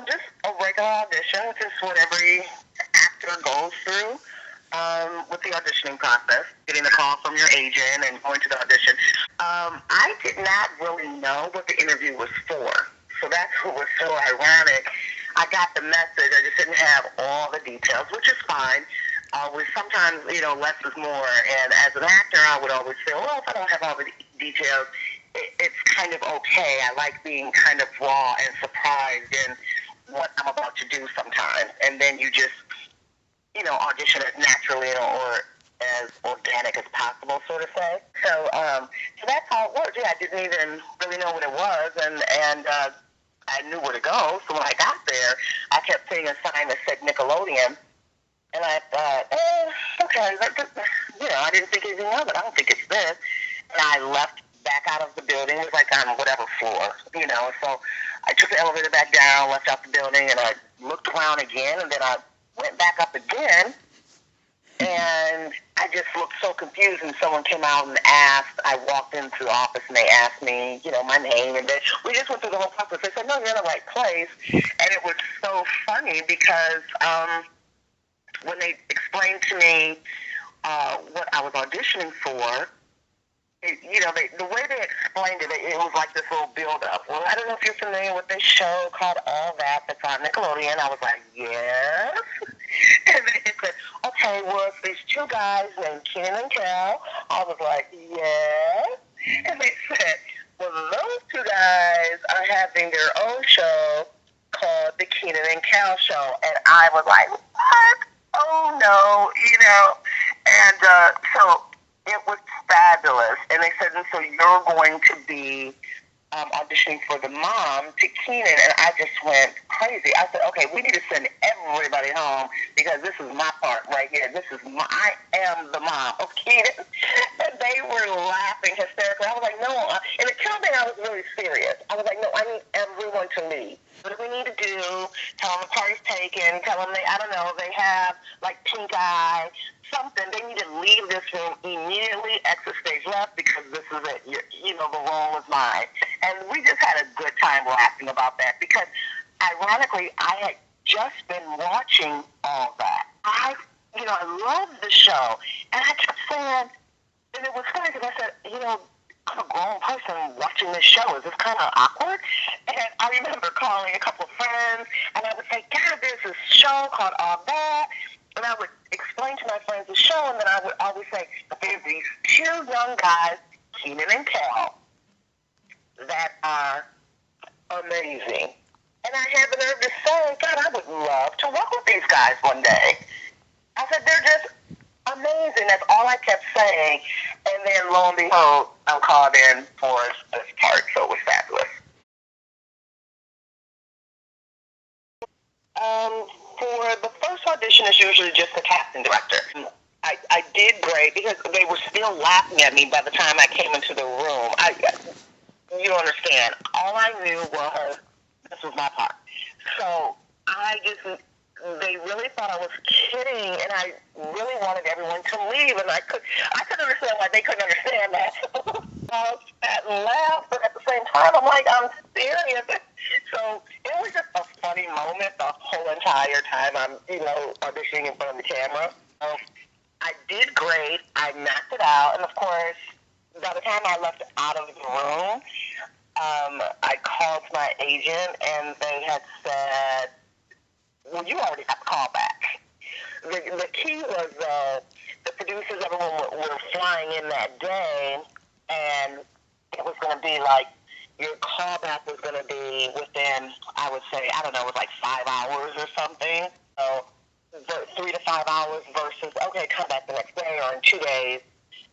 Just a regular audition, just what every actor goes through with the auditioning process, getting a call from your agent and going to the audition. I did not really know what the interview was for, so that's what was so ironic. I got the message, I just didn't have all the details, which is fine. Always, sometimes, less is more, and as an actor, I would always feel, well, if I don't have all the details, it's kind of okay. I like being kind of raw and surprised in what I'm about to do sometimes. And then you just, audition as naturally or as organic as possible, sort of thing. So that's how it worked. Yeah, I didn't even really know what it was, and I knew where to go. So when I got there, I kept seeing a sign that said Nickelodeon. And I thought, okay, I didn't think anything of it. I don't think it's this. And I left back out of the building. It was like on whatever floor, So I took the elevator back down, left out the building, and I looked around again, and then I went back up again, and I just looked so confused, and someone came out and asked. I walked into the office, and they asked me, my name, and then we just went through the whole process. They said, no, you're in the right place. And it was so funny because when they explained to me what I was auditioning for, the way they explained it, it was like this little build-up. Well, I don't know if you're familiar with this show called All That that's on Nickelodeon. I was like, yes. And they said, okay, well, it's these two guys named Kenan Kel. I was like, yes. And they said, well, those two guys are having their own show called The Kenan and Kel Show. And I was like, what? Oh, no, And so it was fabulous. And they said, and so you're going to be auditioning for the mom to Kenan. And I just went crazy. I said, okay, we need to send everybody home because this is my part right here. I am the mom of Kenan. And they were laughing hysterically. I was like, no. And it turned out I was really serious. I was like, no, I need everyone to leave. What do we need to do? Tell them the party's taken. Tell them they have like pink eye, something. They need to leave this room immediately, exit stage left, because this is it. The role is mine. And we just had a good time laughing about that because, ironically, I had just been watching All That. I loved the show. And I kept saying, and it was funny because I said, I'm a grown person watching this show. Is this kind of awkward? And I remember calling a couple of friends, and I would say, God, there's this show called All That. And I would explain to my friends the show, and then I would always say, there's these two young guys, Kenan and Kel, that are amazing. And I had the nerve to say, God, I would love to work with these guys one day. I said, they're just amazing. That's all I kept saying. And then, lo and behold, I'm called in for this part, so it was fabulous. For the first audition, it's usually just the casting director. I did great because they were still laughing at me by the time I came into the room. You don't understand. All I knew was this was my part. So they really thought I was kidding, and I really wanted everyone to leave, and I couldn't understand why they couldn't understand that. I sat and laughed, but at the same time, I'm like, I'm serious. So it was just a funny moment the whole entire time I'm, auditioning in front of the camera. I did great. I knocked it out, and of course, by the time I left out of the room, I called my agent, and they had said, well, you already got the call back. The key was the producers, everyone were flying in that day, and it was going to be like, your callback was going to be within, I would say, I don't know, it was like 5 hours or something. So 3 to 5 hours versus, okay, come back the next day or in 2 days,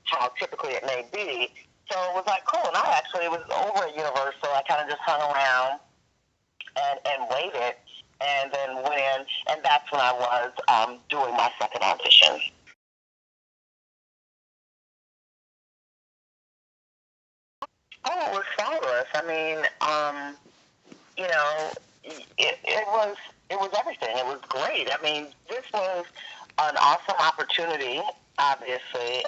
how typically it may be. So it was like, cool. And it was over at Universal. I kind of just hung around and waited, and then went in, and that's when I was doing my second audition. Oh, it was fabulous. I mean, it was everything. It was great. I mean, this was an awesome opportunity, obviously.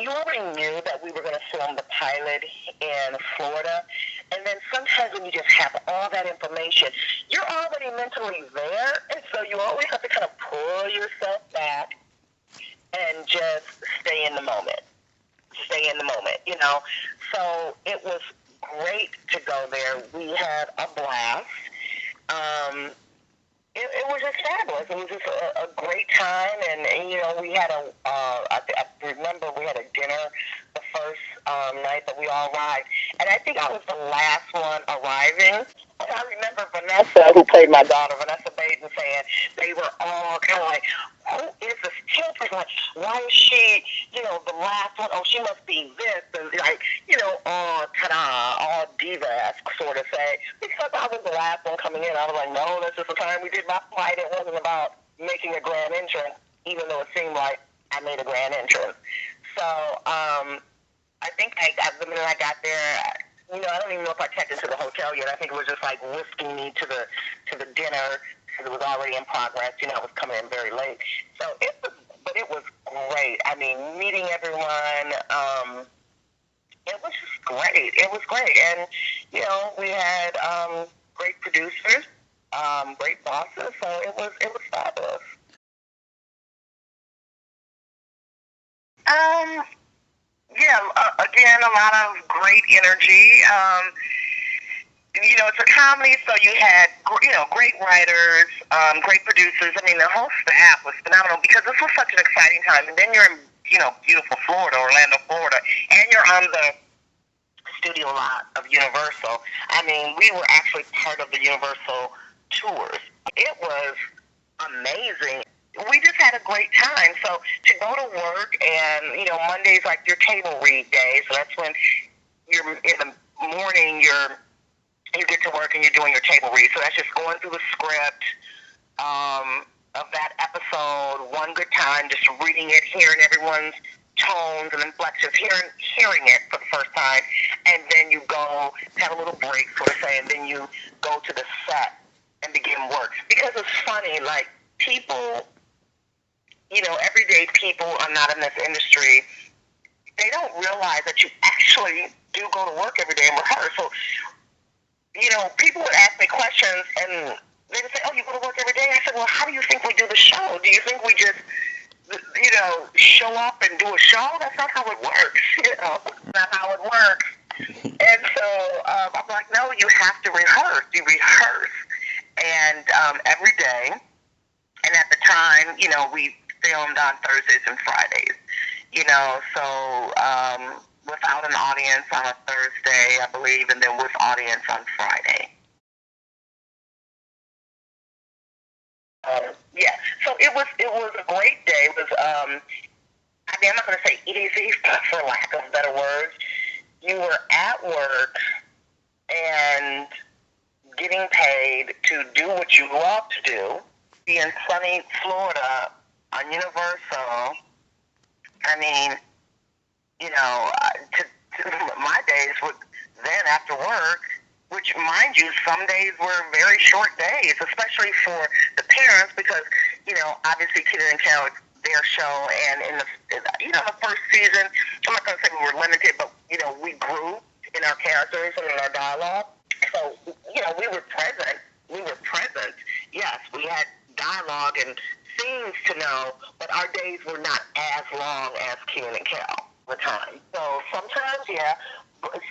You already knew that we were going to film the pilot in Florida, And then sometimes when you just have all that information, you're already mentally there, and so you always have to kind of pull yourself back and just stay in the moment. Stay in the moment, you know. So it was great to go there. We had a blast. It was just fabulous. It was just a great time, and you know, we had I remember we had a dinner the first night that we all arrived, and I think I was the last one arriving. And I remember Vanessa, who played my daughter, Vanessa Baden, saying they were all kind of like, who is this Teal person? Like, why is she, you know, the last one? Oh, she must be this. And like, you know, all ta-da, all diva-esque sort of say. Because I was the last one coming in, I was like, no, that's just the time we did my flight. It wasn't about making a grand entrance, even though it seemed like I made a grand entrance. So I think the minute I got there, you know, I don't even know if I checked into the hotel yet. I think it was just like whisking me to the dinner because it was already in progress. You know, I was coming in very late. So it was great. I mean, meeting everyone, it was just great. It was great. And, you know, we had great producers, great bosses, so it was fabulous. Yeah, again, a lot of great energy. You know, it's a comedy, so you had, you know, great writers, great producers. I mean, the whole staff was phenomenal because this was such an exciting time. And then you're in, you know, beautiful Florida, Orlando, Florida, and you're on the studio lot of Universal. I mean, we were actually part of the Universal tours. It was amazing. We just had a great time. So to go to work and, you know, Monday's like your table read day. So that's when you're in the morning, you get to work and you're doing your table read. So that's just going through the script of that episode, one good time, just reading it, hearing everyone's tones and inflections, hearing it for the first time, and then you go have a little break, sort of say, and then you go to the set and begin work. Because it's funny, like people, you know, everyday people are not in this industry. They don't realize that you actually do go to work every day and rehearse. So, you know, people would ask me questions and they would say, oh, you go to work every day? I said, well, how do you think we do the show? Do you think we just, you know, show up and do a show? That's not how it works, you know. That's not how it works. And so I'm like, no, you have to rehearse. You rehearse. And every day. And at the time, you know, we filmed on Thursdays and Fridays, you know, so without an audience on a Thursday, I believe, and then with audience on Friday. Yeah, so it was a great day. It was, I mean, I'm not going to say easy, for lack of better words. You were at work and getting paid to do what you love to do. In sunny Florida on Universal, I mean, you know, my days would then after work, which, mind you, some days were very short days, especially for the parents, because, you know, obviously Kenan Kel, their show, and in the, you know, the first season, I'm not going to say we were limited, but, you know, we grew in our characters and in our dialogue. So, you know, we were present. Yes, we had dialogue and scenes to know, but our days were not as long as Kenan Kel the time. So sometimes, yeah.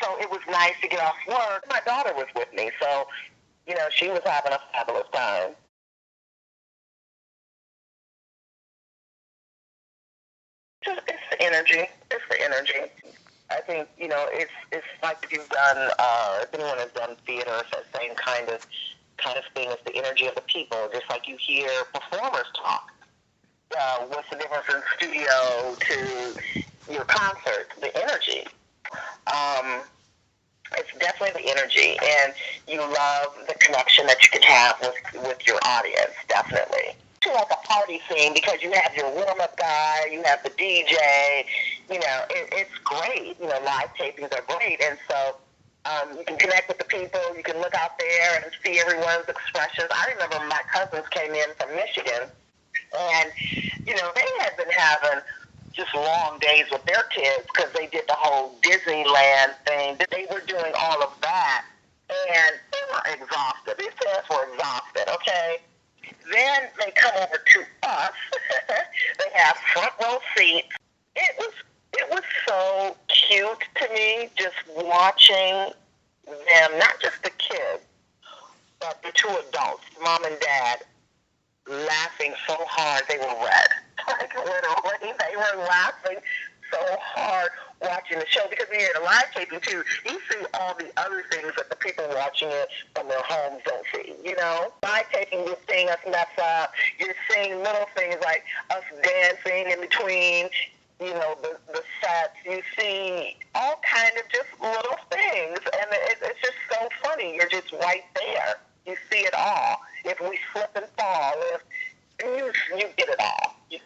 So it was nice to get off work. My daughter was with me, so, you know, she was having a fabulous time. It's the energy. It's the energy. I think, you know, it's like if you've done, if anyone has done theater, it's that same kind of thing. It's the energy of the people, just like you hear performers talk. What's the difference in studio to your concert? The energy. It's definitely the energy, and you love the connection that you can have with your audience, definitely. It's like a party scene because you have your warm-up guy, you have the DJ, you know, it's great. You know, live tapings are great, and so you can connect with the people, you can look out there and see everyone's expressions. I remember my cousins came in from Michigan, and, you know, they had been having just long days with their kids because they did the whole Disneyland thing. They were doing all of that and they were exhausted. These parents were exhausted, okay? Then they come over to us. They have front row seats. It was so cute to me just watching them, not just the kids, but the two adults, mom and dad, laughing so hard they were red. Like literally, they were laughing so hard watching the show, because we had a live taping too. You see all the other things that the people watching it from their homes don't see. You know, live taping, you're seeing us mess up. You're seeing little things like us dancing in between, you know, the sets. You see all kind of just little things, and it's just so funny. You're just right there. You see it all. If we slip and fall, you get it all. You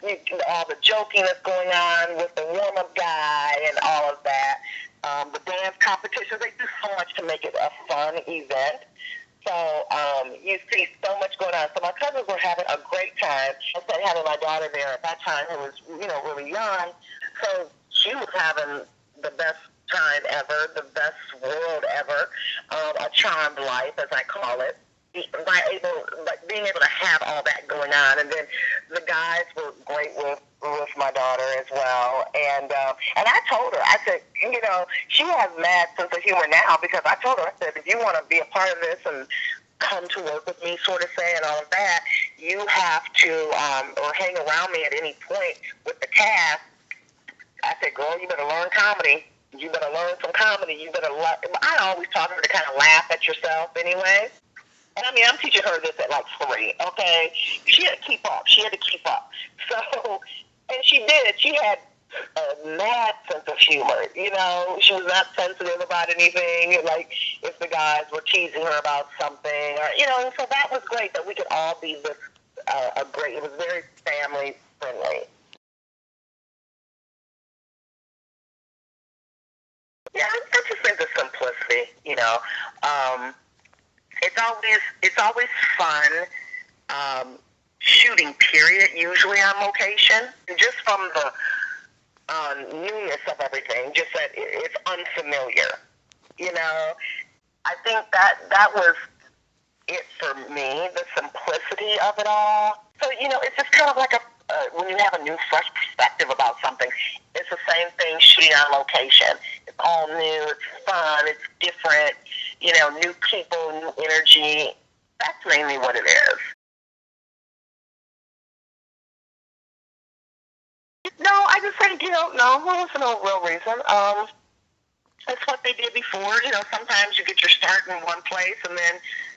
all the joking that's going on with the warm-up guy and all of that. The dance competitions, they do so much to make it a fun event. So you see so much going on. So my cousins were having a great time. I said having my daughter there at that time, who was, you know, really young. So she was having the best time ever, the best world ever, a charmed life, as I call it. Being able to have all that going on, and then the guys were great with my daughter as well. And I told her, I said, you know, she has mad sense of humor now, because I told her, I said, if you want to be a part of this and come to work with me, sort of say, and all of that, you have to or hang around me at any point with the cast. I said, girl, you better learn comedy. You better learn some comedy. You better I always taught her to kind of laugh at yourself anyway. And I mean, I'm teaching her this at like 3, okay? She had to keep up. So, and she did. She had a mad sense of humor, you know? She was not sensitive about anything, like if the guys were teasing her about something, or, you know, so that was great that we could all be this, it was very family friendly. Yeah, I just think the simplicity, you know. It's always fun shooting, period, usually on location. Just from the newness of everything, just that it's unfamiliar, you know. I think that was it for me, the simplicity of it all. So, you know, it's just kind of like when you have a new, fresh perspective about something, it's the same thing shooting on location. It's all new, it's fun, it's different, you know, new people, new energy. That's mainly what it is. No, I just think, you know, no, there was no real reason. It's what they did before. You know, sometimes you get your start in one place, and then,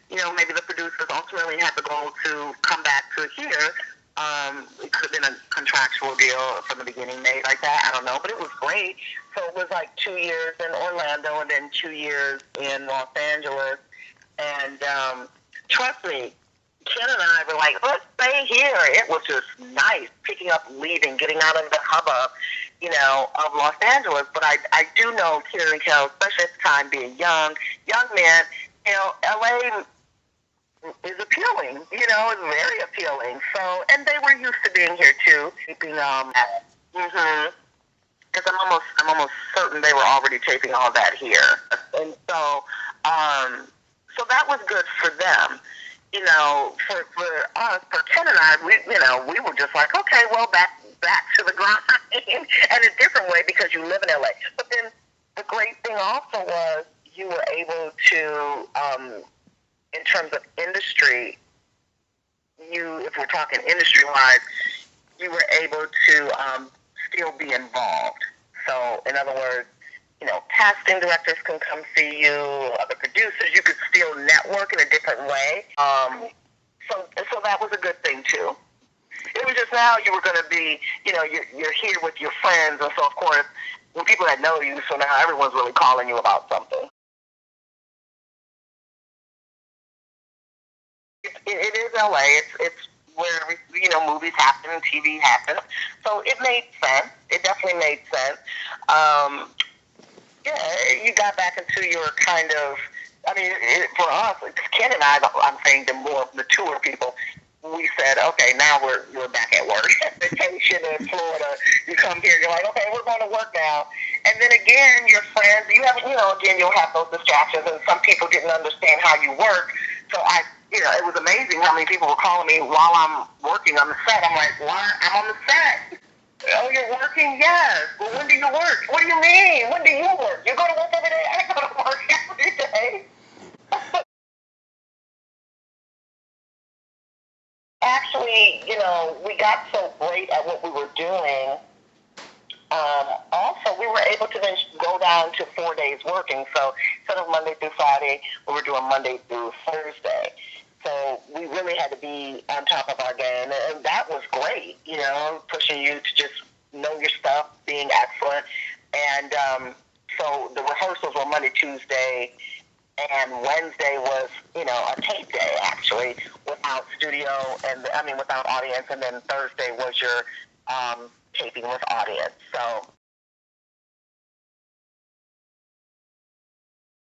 you know, maybe the producers ultimately have the goal to come back to here. It could have been a contractual deal from the beginning made like that. I don't know, but it was great. So it was like 2 years in Orlando and then 2 years in Los Angeles. And trust me, Ken and I were like, let's stay here. It was just nice picking up, leaving, getting out of the hubbub, you know, of Los Angeles. But I do know Kenan Kel, especially at the time, being young man, you know, LA is appealing, you know, it's very appealing. So, and they were used to being here too, keeping because I'm almost certain they were already taping all that here, and so that was good for them. You know, for us, for Ken and I, we were just like, okay, well, back to the grind, and a different way because you live in LA. But then the great thing also was you were able to, in terms of industry, if we're talking industry-wise, you were able to still be involved. So, in other words, you know, casting directors can come see you, other producers, you could still network in a different way. So that was a good thing, too. It was just now you were going to be, you know, you're here with your friends, and so, of course, when people that know you, so now everyone's really calling you about something. It is LA. It's where, you know, movies happen and TV happens. So it made sense. It definitely made sense. Yeah, you got back into your kind of, I mean, for us, Ken and I'm saying the more mature people, we said, okay, now we're back at work. Vacation in Florida, you come here, you're like, okay, we're going to work now. And then again, your friends, you have, again, you'll have those distractions, and some people didn't understand how you work. So it was amazing how many people were calling me while I'm working on the set. I'm like, what? I'm on the set. Oh, you're working? Yes. Well, when do you work? What do you mean? When do you work? You go to work every day? I go to work every day. Actually, we got so great at what we were doing. Also, we were able to then go down to 4 days working. So instead of Monday through Friday, we were doing Monday through Thursday. So we really had to be on top of our game. And that was great, pushing you to just know your stuff, being excellent. And so the rehearsals were Monday, Tuesday, and Wednesday was, a tape day, actually, without without audience. And then Thursday was your taping with audience. So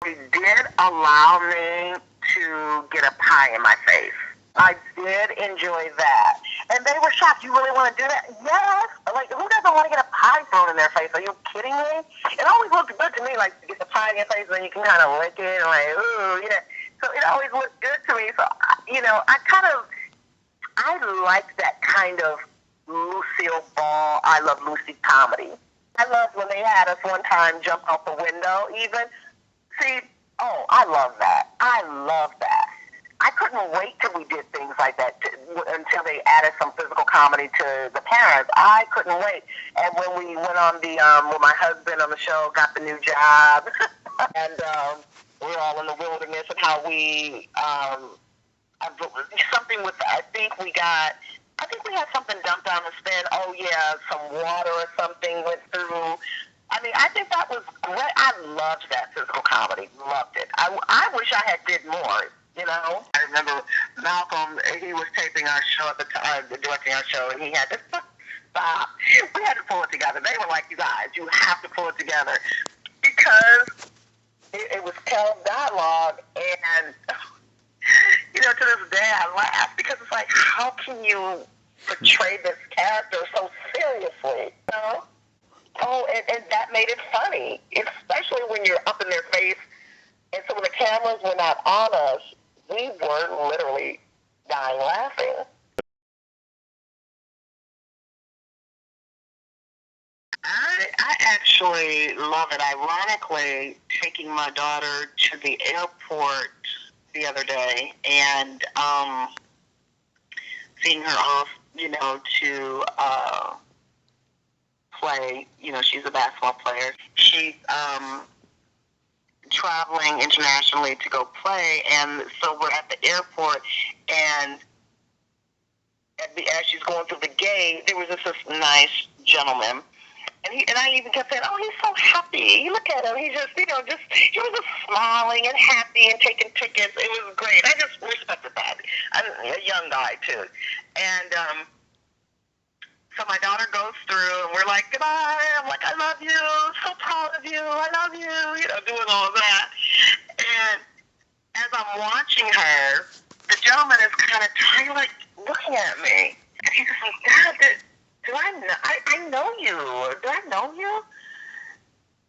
they did allow me to get a pie in my face. I did enjoy that. And they were shocked. You really want to do that? Yes. Like, who doesn't want to get a pie thrown in their face? Are you kidding me? It always looked good to me, like, to get the pie in your face and then you can kind of lick it and like, ooh, So it always looked good to me. So, I like that kind of Lucille Ball, I Love Lucy comedy. I loved when they had us one time jump out the window even. See, I love that. I love that. I couldn't wait till we did things like that until they added some physical comedy to the parents. I couldn't wait. And when we went on when my husband on the show got the new job, and we were all in the wilderness, and how we, something with, I think we had something dumped down the stand. Oh, yeah, some water or something went through. I think that was great. I loved that physical comedy. Loved it. I wish I had did more, I remember Malcolm, he was taping our show at the time, directing our show, and he had to stop. We had to pull it together. They were like, you guys, you have to pull it together. Because it was Kel's dialogue, and, to this day I laugh, because it's like, how can you portray this character so seriously, Oh, and that made it funny, especially when you're up in their face. And so when the cameras were not on us, we were literally dying laughing. I actually love it. Ironically, taking my daughter to the airport the other day and seeing her off, to play. She's a basketball player. She's traveling internationally to go play, and so we're at the airport, and as she's going through the gate, there was this nice gentleman, and I even kept saying, "Oh, he's so happy. You look at him. He just, he was just smiling and happy and taking tickets. It was great. I just respected that. I'm a young guy too, and so my daughter goes through, and we're like, goodbye. I'm like, I love you. So proud of you. I love you. Doing all of that. And as I'm watching her, the gentleman is kind of like looking at me. And he's just like, Dad, do I know? I know you. Do I know you?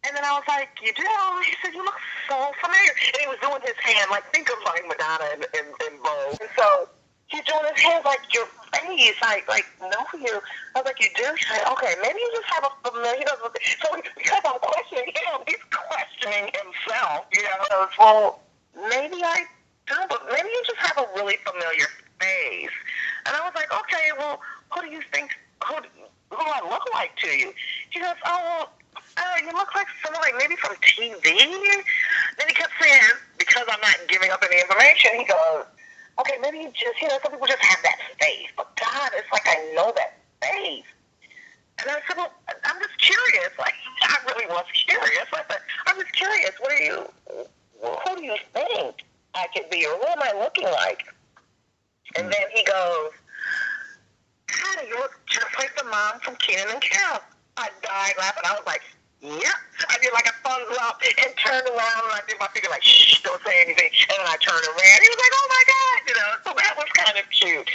And then I was like, you do? He said, you look so familiar. And he was doing his hand, like, think of like Madonna and Vogue. And so he's doing his hands like your face, like know you. I was like, you do? He's like, okay, maybe you just have a familiar. He doesn't. So because I'm questioning him, he's questioning himself. Well, maybe I don't, but maybe you just have a really familiar face. And I was like, okay, well, who do you think? Who do I look like to you? He goes, you look like someone like maybe from TV. Then he kept saying, because I'm not giving up any information, he goes, okay, maybe you just, some people just have that face. But God, it's like I know that face. And I said, well, I'm just curious. Like, I really was curious. I said, I'm just curious. Who do you think I could be, or what am I looking like? And then he goes, God, you look just like the mom from Kenan Kel. I died laughing. I was like, yep. I did like a thumbs up and turned around, and I did my finger like, shh, don't say anything. And then I turned around. He was like, oh my God, so that was kind of cute.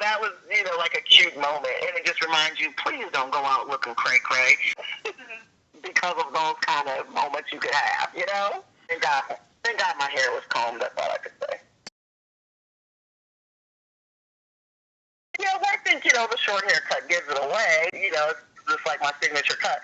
That was, like a cute moment. And it just reminds you, please don't go out looking cray-cray. because of those kind of moments you could have, you know? Thank God my hair was combed, that's all I could say. Yeah, well, I think, the short haircut gives it away. It's just like my signature cut.